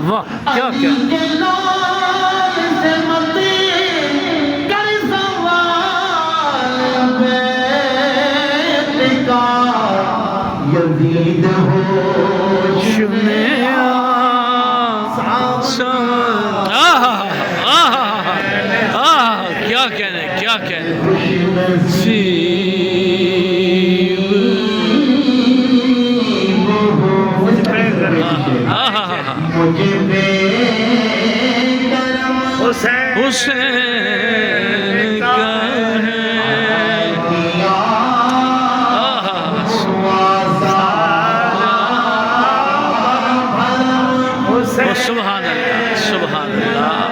واہ کیا کیا یزید ہوش میں کیا کہنے کیا کہنے حسین کا سبحان اللہ سبحان اللہ